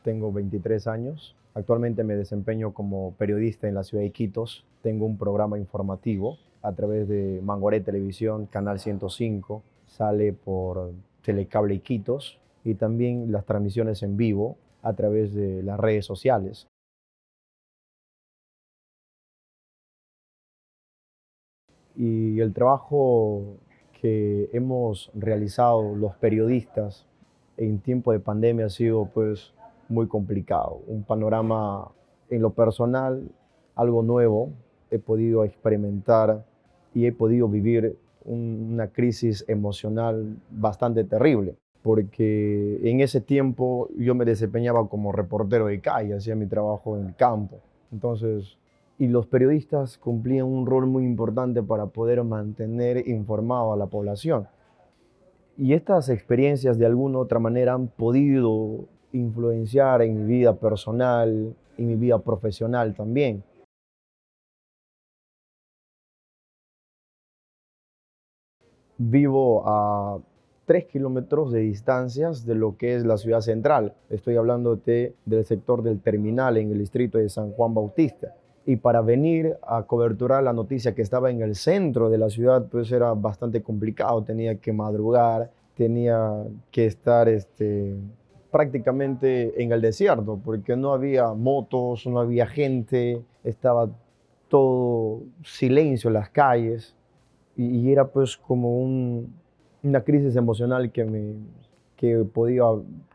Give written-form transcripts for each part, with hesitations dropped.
Tengo 23 años. Actualmente me desempeño como periodista en la ciudad de Iquitos. Tengo un programa informativo a través de Mangoré Televisión, Canal 105. Sale por Telecable Iquitos y también las transmisiones en vivo a través de las redes sociales. Y el trabajo que hemos realizado los periodistas en tiempo de pandemia ha sido pues muy complicado. Un panorama en lo personal, algo nuevo. He podido experimentar y he podido vivir una crisis emocional bastante terrible, porque en ese tiempo yo me desempeñaba como reportero de calle, hacía mi trabajo en el campo. Entonces, y los periodistas cumplían un rol muy importante para poder mantener informado a la población. Y estas experiencias de alguna u otra manera han podido influenciar en mi vida personal, en mi vida profesional también. Vivo a 3 kilómetros de distancias de lo que es la ciudad central. Estoy hablando del sector del terminal en el distrito de San Juan Bautista. Y para venir a coberturar la noticia que estaba en el centro de la ciudad, pues era bastante complicado. Tenía que madrugar, tenía que estar prácticamente en el desierto, porque no había motos, no había gente, estaba todo silencio en las calles y era pues como una crisis emocional que podía,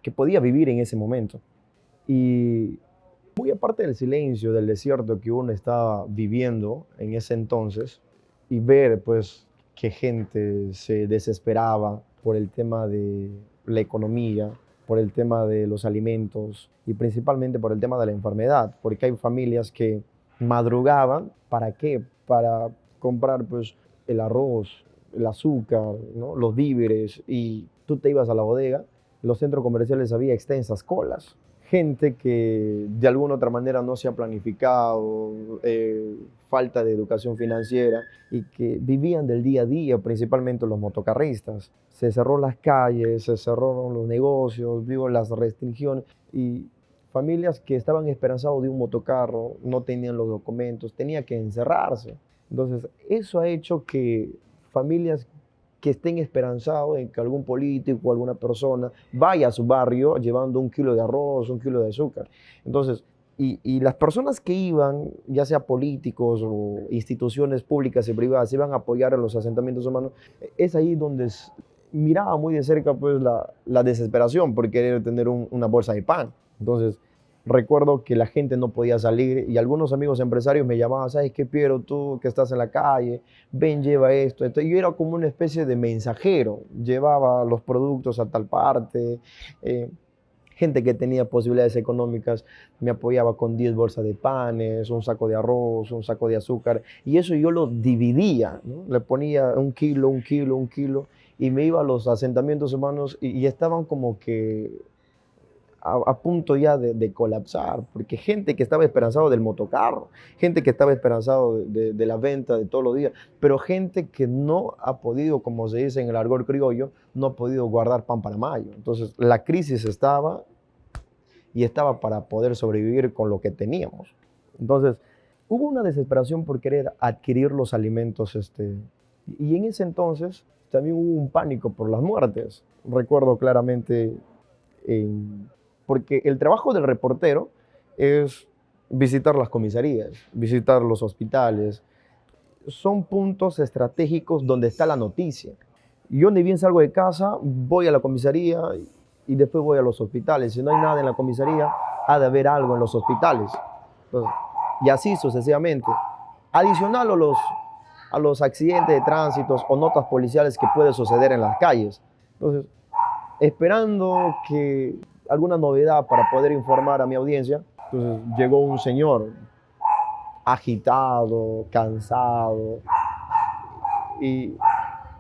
que podía vivir en ese momento. Y muy aparte del silencio, del desierto que uno estaba viviendo en ese entonces, y ver pues que gente se desesperaba por el tema de la economía, por el tema de los alimentos y principalmente por el tema de la enfermedad, porque hay familias que madrugaban, ¿para qué? Para comprar pues el arroz, el azúcar, ¿no? Los víveres, y tú te ibas a la bodega, en los centros comerciales había extensas colas. Gente que de alguna u otra manera no se ha planificado, falta de educación financiera y que vivían del día a día, principalmente los motocarristas. Se cerró las calles, se cerraron los negocios, vivo las restricciones y familias que estaban esperanzados de un motocarro, no tenían los documentos, tenía que encerrarse. Entonces, eso ha hecho que familias que estén esperanzados en que algún político o alguna persona vaya a su barrio llevando 1 kilo de arroz, 1 kilo de azúcar. Entonces, y las personas que iban, ya sea políticos o instituciones públicas y privadas, iban a apoyar a los asentamientos humanos, es ahí donde miraba muy de cerca pues la desesperación por querer tener una bolsa de pan. Entonces, recuerdo que la gente no podía salir y algunos amigos empresarios me llamaban, ¿sabes qué, Piero? Tú que estás en la calle, ven, lleva esto. Entonces, yo era como una especie de mensajero, llevaba los productos a tal parte. eh, Gente que tenía posibilidades económicas me apoyaba con 10 bolsas de panes, un saco de arroz, un saco de azúcar, y eso yo lo dividía, ¿no? Le ponía 1 kilo, 1 kilo, 1 kilo, y me iba a los asentamientos humanos y estaban como que a punto ya de colapsar, porque gente que estaba esperanzado del motocarro, gente que estaba esperanzado de la venta de todos los días, pero gente que no ha podido, como se dice en el argot criollo, no ha podido guardar pan para mayo. Entonces la crisis estaba y estaba para poder sobrevivir con lo que teníamos. Entonces hubo una desesperación por querer adquirir los alimentos, y en ese entonces también hubo un pánico por las muertes. Recuerdo claramente porque el trabajo del reportero es visitar las comisarías, visitar los hospitales. Son puntos estratégicos donde está la noticia. Yo ni bien salgo de casa, voy a la comisaría y después voy a los hospitales. Si no hay nada en la comisaría, ha de haber algo en los hospitales. Entonces, y así sucesivamente. Adicional a los accidentes de tránsito o notas policiales que pueden suceder en las calles. Entonces, esperando que alguna novedad para poder informar a mi audiencia, entonces llegó un señor agitado, cansado, y,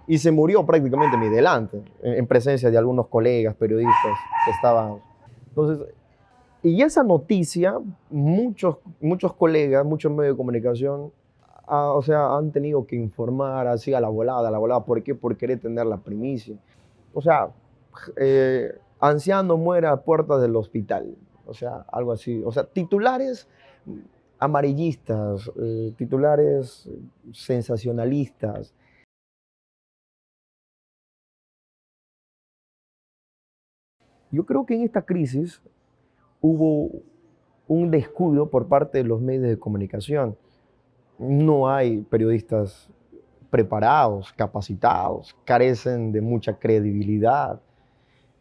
y se murió prácticamente en mi delante, en presencia de algunos colegas periodistas que estaban. Entonces, y esa noticia, muchos colegas, muchos medios de comunicación, o sea, han tenido que informar así a la volada, ¿por qué? Por querer tener la primicia. O sea, anciano muere a puertas del hospital. o sea, algo así. O sea, titulares amarillistas, titulares sensacionalistas. Yo creo que en esta crisis hubo un descuido por parte de los medios de comunicación. No hay periodistas preparados, capacitados, carecen de mucha credibilidad.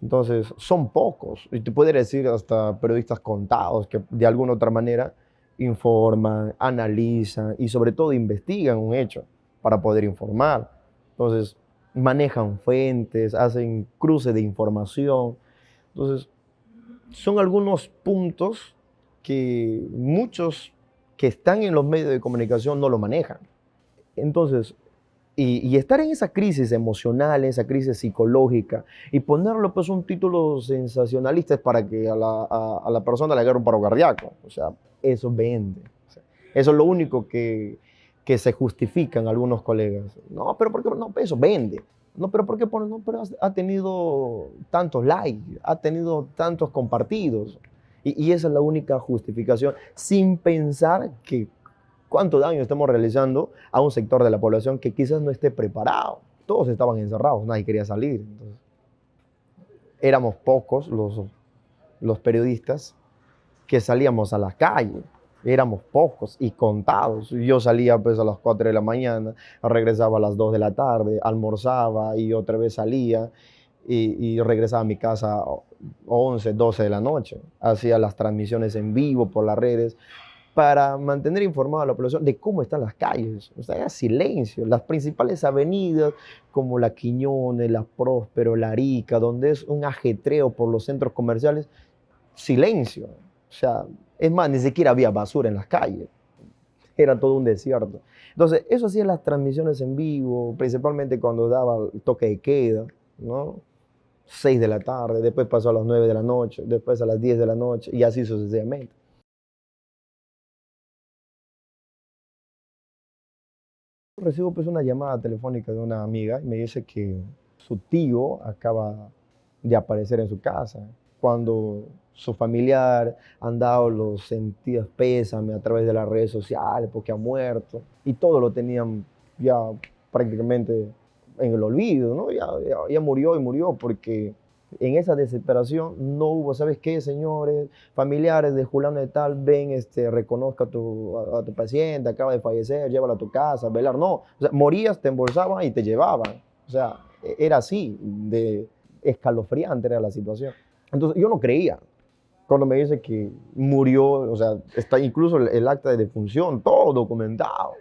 Entonces, son pocos. Y te podría decir hasta periodistas contados que de alguna otra manera informan, analizan y sobre todo investigan un hecho para poder informar. Entonces, manejan fuentes, hacen cruce de información. Entonces, son algunos puntos que muchos que están en los medios de comunicación no lo manejan. Entonces, y estar en esa crisis emocional, en esa crisis psicológica, y ponerlo pues un título sensacionalista es para que a la persona le agarre un paro cardíaco. O sea, eso vende. O sea, eso es lo único que se justifican algunos colegas. No, pero ¿por qué? No, eso vende. No, pero ¿por qué pone? No, pero ha tenido tantos likes, ha tenido tantos compartidos. Y esa es la única justificación, sin pensar que cuánto daño estamos realizando a un sector de la población que quizás no esté preparado. Todos estaban encerrados, nadie quería salir. Entonces, éramos pocos los periodistas que salíamos a la calle. Éramos pocos y contados. Yo salía pues a las 4 de la mañana, regresaba a las 2 de la tarde, almorzaba y otra vez salía y regresaba a mi casa a 11, 12 de la noche. Hacía las transmisiones en vivo por las redes para mantener informada a la población de cómo están las calles. O sea, era silencio. Las principales avenidas como la Quiñones, la Próspero, la Arica, donde es un ajetreo por los centros comerciales, silencio. O sea, es más, ni siquiera había basura en las calles. Era todo un desierto. Entonces, eso hacía las transmisiones en vivo, principalmente cuando daba el toque de queda, ¿no? 6 de la tarde, después pasó a las 9 de la noche, después a las 10 de la noche y así sucesivamente. Recibo pues una llamada telefónica de una amiga y me dice que su tío acaba de aparecer en su casa. Cuando su familiar han dado los sentidos pésame a través de las redes sociales porque ha muerto y todo lo tenían ya prácticamente en el olvido, ¿no? Ya murió y murió porque en esa desesperación no hubo, ¿sabes qué, señores? Familiares de Julián de tal, ven, reconozca a tu paciente, acaba de fallecer, llévalo a tu casa, velar. No, o sea, morías, te embolsaban y te llevaban. O sea, era así, de escalofriante era la situación. Entonces yo no creía. Cuando me dice que murió, o sea, está incluso el acta de defunción, todo documentado.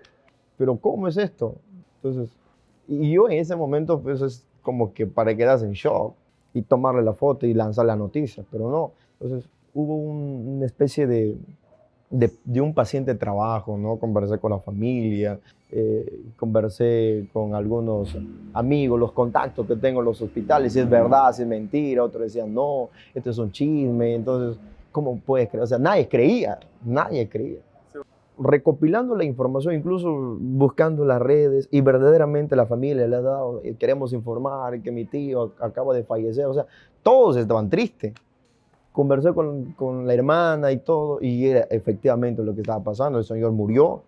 Pero ¿cómo es esto? Entonces, y yo en ese momento, pues es como que para quedarse en shock y tomarle la foto y lanzar la noticia, pero no. Entonces, hubo una especie de un paciente de trabajo, ¿no? Conversé con la familia, conversé con algunos amigos, los contactos que tengo en los hospitales, si es verdad, si es mentira, otros decían, no, esto es un chisme, entonces, ¿cómo puedes creer? O sea, nadie creía, nadie creía recopilando la información, incluso buscando las redes, y verdaderamente la familia le ha dado, queremos informar que mi tío acaba de fallecer, o sea, todos estaban tristes. Conversé con la hermana y todo, y era efectivamente lo que estaba pasando, el señor murió, o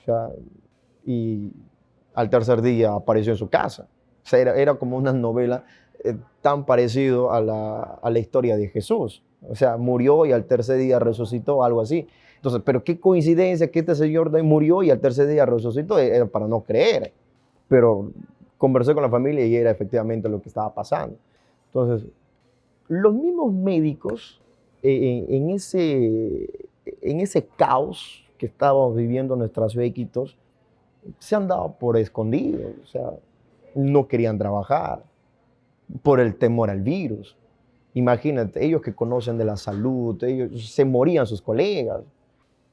sea, y al tercer día apareció en su casa. O sea, era como una novela tan parecido a la historia de Jesús. O sea, murió y al tercer día resucitó, algo así. Entonces, pero qué coincidencia que este señor murió y al tercer día resucitó, era para no creer. Pero conversé con la familia y era efectivamente lo que estaba pasando. Entonces, los mismos médicos en ese caos que estábamos viviendo en nuestra ciudad de Iquitos, se han dado por escondidos, o sea, no querían trabajar por el temor al virus. Imagínate, ellos que conocen de la salud, ellos se morían sus colegas.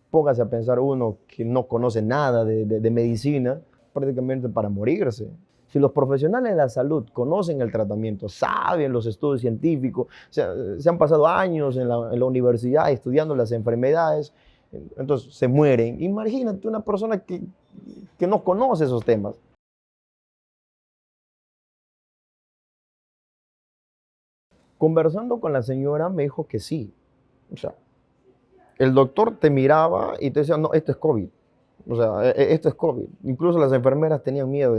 Póngase a pensar uno que no conoce nada de medicina, prácticamente para morirse. Si los profesionales de la salud conocen el tratamiento, saben los estudios científicos, o sea, se han pasado años en la universidad estudiando las enfermedades, entonces se mueren. Imagínate una persona que no conoce esos temas. Conversando con la señora me dijo que sí. O sea, El doctor te miraba y te decía, no, esto es COVID. O sea, esto es COVID. Incluso las enfermeras tenían miedo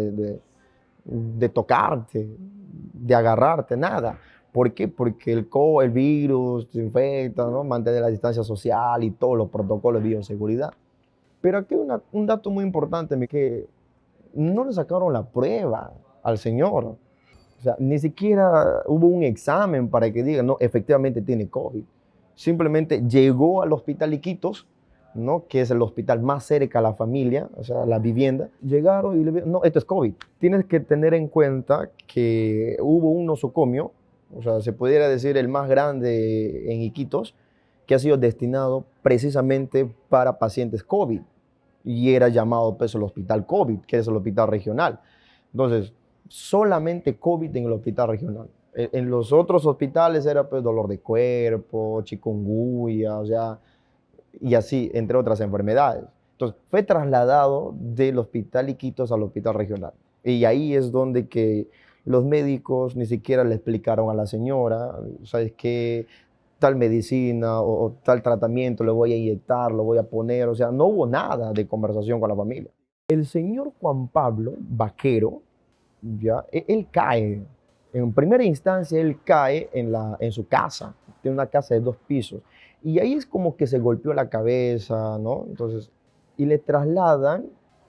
de tocarte, de agarrarte, nada. ¿Por qué? Porque el virus te infecta, ¿no? Mantener la distancia social y todos los protocolos de bioseguridad. Pero aquí un dato muy importante, que no le sacaron la prueba al señor. O sea, ni siquiera hubo un examen para que diga, no, efectivamente tiene COVID. Simplemente llegó al hospital Iquitos, ¿no? Que es el hospital más cerca a la familia, o sea, la vivienda. Llegaron y le dijeron, no, esto es COVID. Tienes que tener en cuenta que hubo un nosocomio, o sea, se pudiera decir el más grande en Iquitos, que ha sido destinado precisamente para pacientes COVID y era llamado pues el hospital COVID, que es el hospital regional. Entonces, solamente COVID en el hospital regional. En los otros hospitales era pues dolor de cuerpo, chikungunya, o sea, y así, entre otras enfermedades. Entonces, fue trasladado del hospital Iquitos al hospital regional. Y ahí es donde que los médicos ni siquiera le explicaron a la señora, ¿sabes qué? Tal medicina o tal tratamiento le voy a inyectar, lo voy a poner, o sea, no hubo nada de conversación con la familia. El señor Juan Pablo Vaquero, ya, él cae, en primera instancia él cae en su casa, tiene una casa de 2 pisos, y ahí es como que se golpeó la cabeza, ¿no? Entonces, y le trasladan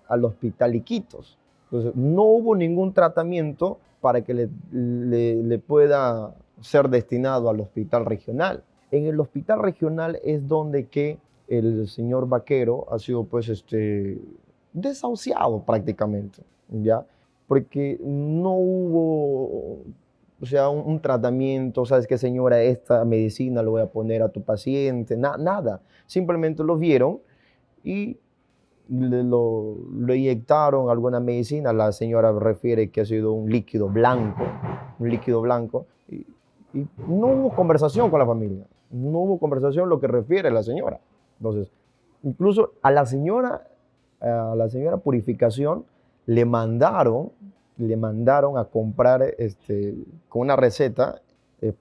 al hospital Iquitos. Entonces, no hubo ningún tratamiento para que le pueda ser destinado al hospital regional. En el hospital regional es donde que el señor Vaquero ha sido pues desahuciado prácticamente, ¿ya? Porque no hubo, o sea, un tratamiento, ¿sabes qué, señora? Esta medicina lo voy a poner a tu paciente, nada. Simplemente lo vieron y lo inyectaron alguna medicina. La señora refiere que ha sido un líquido blanco, y no hubo conversación con la familia, no hubo conversación lo que refiere la señora. Entonces, incluso a la señora Purificación le mandaron a comprar con una receta,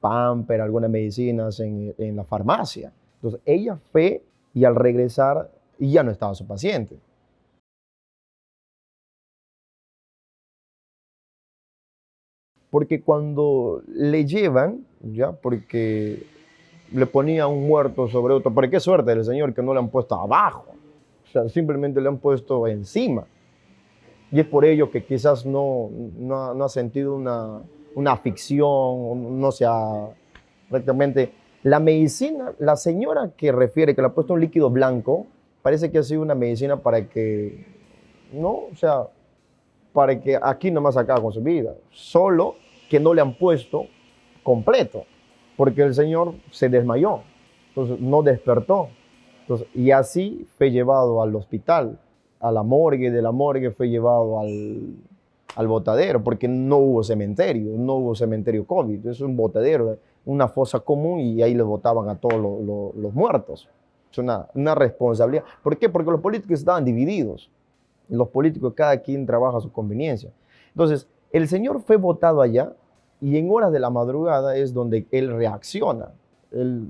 Pamper, algunas medicinas en la farmacia. Entonces, ella fue y al regresar ya no estaba su paciente. Porque cuando le llevan, ya, porque le ponía un muerto sobre otro, pero qué suerte del señor que no le han puesto abajo, o sea, simplemente le han puesto encima. Y es por ello que quizás no ha sentido una aflicción, no se ha prácticamente. La medicina, la señora que refiere que le ha puesto un líquido blanco, parece que ha sido una medicina para que, no, o sea, para que aquí nomás acabe con su vida. Solo que no le han puesto completo, porque el señor se desmayó, entonces no despertó. Entonces, y así fue llevado al hospital, a la morgue, de la morgue fue llevado al botadero, porque no hubo cementerio COVID, es un botadero, una fosa común y ahí le botaban a todos los muertos. Es una responsabilidad. ¿Por qué? Porque los políticos estaban divididos. Los políticos, cada quien trabaja a su conveniencia. Entonces, el señor fue votado allá y en horas de la madrugada es donde él reacciona. Él,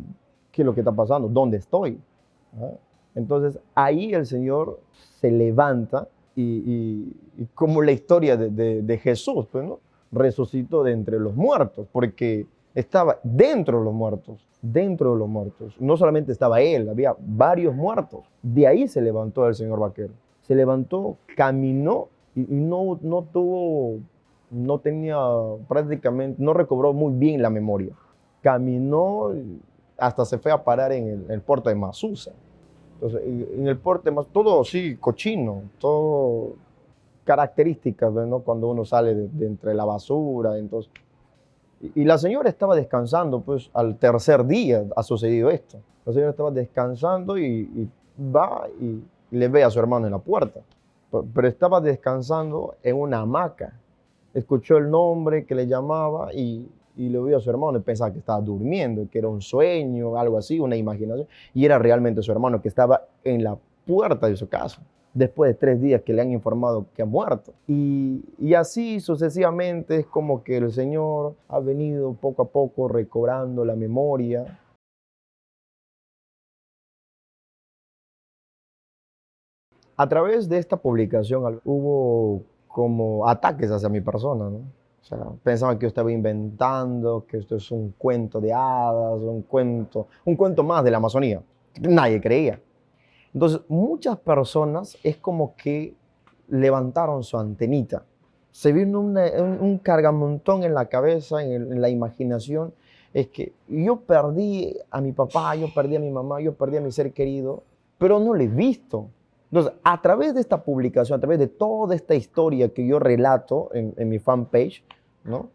¿qué es lo que está pasando? ¿Dónde estoy? ¿Ah? Entonces, ahí el Señor se levanta y como la historia de Jesús, pues, ¿no? Resucitó de entre los muertos, porque estaba dentro de los muertos, dentro de los muertos. No solamente estaba él, había varios muertos. De ahí se levantó el señor Vaquero. Se levantó, caminó y no tenía prácticamente, no recobró muy bien la memoria. Caminó hasta se fue a parar en el puerto de Masusa. Entonces, en el puerto de Masusa, todo así, cochino, todo características, ¿no? Cuando uno sale de entre la basura, entonces. Y la señora estaba descansando, pues al tercer día ha sucedido esto. La señora estaba descansando y va y le ve a su hermano en la puerta. Pero estaba descansando en una hamaca. Escuchó el nombre que le llamaba y le vio a su hermano y pensaba que estaba durmiendo, que era un sueño, algo así, una imaginación. Y era realmente su hermano que estaba en la puerta de su casa, después de 3 días que le han informado que ha muerto. Y así sucesivamente es como que el Señor ha venido poco a poco recobrando la memoria A través de esta publicación hubo como ataques hacia mi persona, ¿no? O sea, pensaban que yo estaba inventando, que esto es un cuento de hadas, un cuento más de la Amazonía. Nadie creía. Entonces, muchas personas es como que levantaron su antenita. Se vino un cargamontón en la cabeza, en la imaginación. Es que yo perdí a mi papá, yo perdí a mi mamá, yo perdí a mi ser querido, pero no lo he visto. Entonces, a través de esta publicación, a través de toda esta historia que yo relato en mi fanpage, ¿no?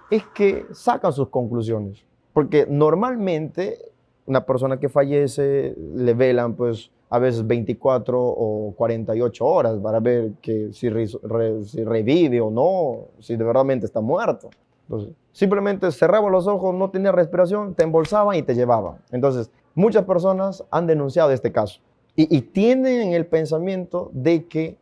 Es que sacan sus conclusiones. Porque normalmente una persona que fallece le velan pues a veces 24 o 48 horas para ver que si revive o no, si de verdad está muerto. Entonces, simplemente cerraba los ojos, no tenía respiración, te embolsaban y te llevaban. Entonces, muchas personas han denunciado este caso y tienen el pensamiento de que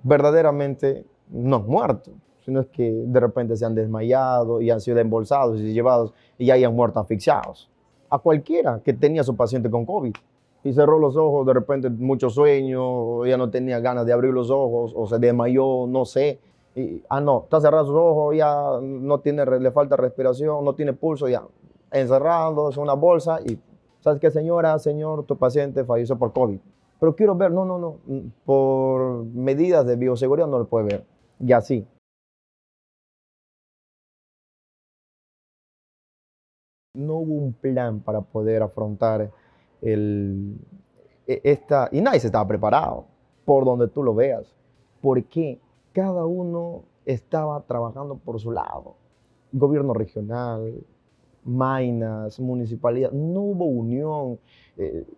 verdaderamente no han muerto, sino es que de repente se han desmayado y han sido embolsados y llevados y ya hayan muerto asfixiados. A cualquiera que tenía su paciente con COVID y cerró los ojos, de repente mucho sueño, ya no tenía ganas de abrir los ojos o se desmayó, no sé. Y, no, está cerrado sus ojos, ya no tiene, le falta respiración, no tiene pulso, ya encerrado, es una bolsa y, ¿sabes qué, señora, señor? Tu paciente falleció por COVID. Pero quiero ver, no, por medidas de bioseguridad no lo puede ver. Y así. No hubo un plan para poder afrontar el, y nadie se estaba preparado, por donde tú lo veas, porque cada uno estaba trabajando por su lado. Gobierno regional, Mainas, municipalidad, no hubo unión.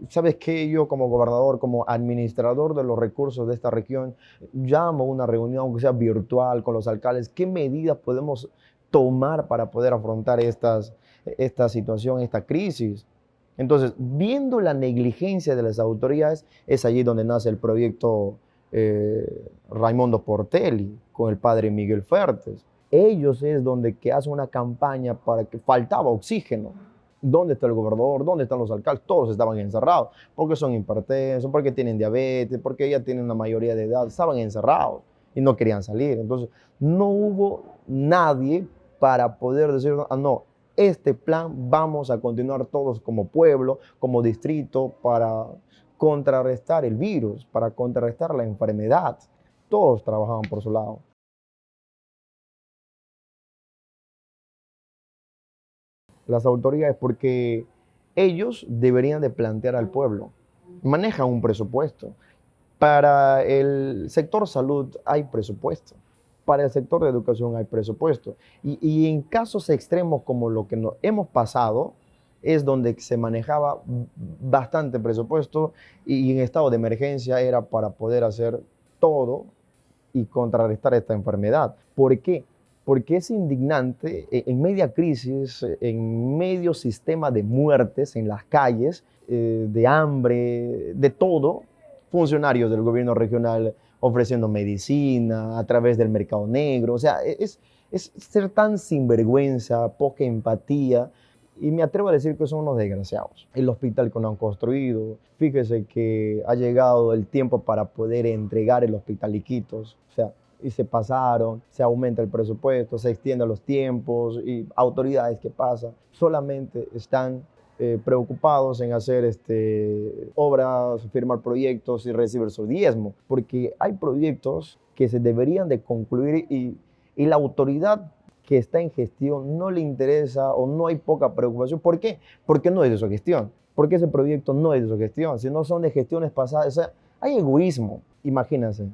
¿Sabes qué? Yo como gobernador, como administrador de los recursos de esta región, llamo a una reunión, aunque sea virtual, con los alcaldes. ¿Qué medidas podemos tomar para poder afrontar esta situación, esta crisis? Entonces, viendo la negligencia de las autoridades, es allí donde nace el proyecto Raimundo Portelli con el padre Miguel Fertes. Ellos es donde que hacen una campaña para que faltaba oxígeno. ¿Dónde está el gobernador? ¿Dónde están los alcaldes? Todos estaban encerrados porque son hipertensos, porque tienen diabetes, porque ya tienen una mayoría de edad. Estaban encerrados y no querían salir. Entonces, no hubo nadie para poder decir, no, este plan vamos a continuar todos como pueblo, como distrito, para contrarrestar el virus, para contrarrestar la enfermedad. Todos trabajaban por su lado. Las autoridades, porque ellos deberían de plantear al pueblo. Manejan un presupuesto. Para el sector salud hay presupuesto. Para el sector de educación hay presupuesto. Y en casos extremos como lo que nos hemos pasado, es donde se manejaba bastante presupuesto y en estado de emergencia era para poder hacer todo y contrarrestar esta enfermedad. ¿Por qué? Porque es indignante en media crisis, en medio sistema de muertes en las calles, de hambre, de todo, funcionarios del gobierno regional ofreciendo medicina a través del mercado negro. O sea, es ser tan sinvergüenza, poca empatía. Y me atrevo a decir que son unos desgraciados. El hospital que no han construido, fíjese que ha llegado el tiempo para poder entregar el hospital Iquitos. O sea, y se pasaron, se aumenta el presupuesto, se extienden los tiempos y autoridades que pasan solamente están preocupados en hacer obras, firmar proyectos y recibir su diezmo, porque hay proyectos que se deberían de concluir y la autoridad que está en gestión no le interesa o no hay poca preocupación. ¿Por qué? Porque no es de su gestión. Porque ese proyecto no es de su gestión, sino son de gestiones pasadas. O sea, hay egoísmo. Imagínense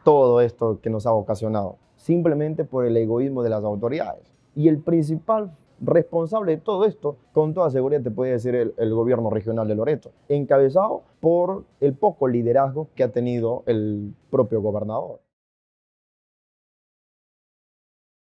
todo esto que nos ha ocasionado, simplemente por el egoísmo de las autoridades. Y el principal responsable de todo esto, con toda seguridad te puede decir el gobierno regional de Loreto, encabezado por el poco liderazgo que ha tenido el propio gobernador.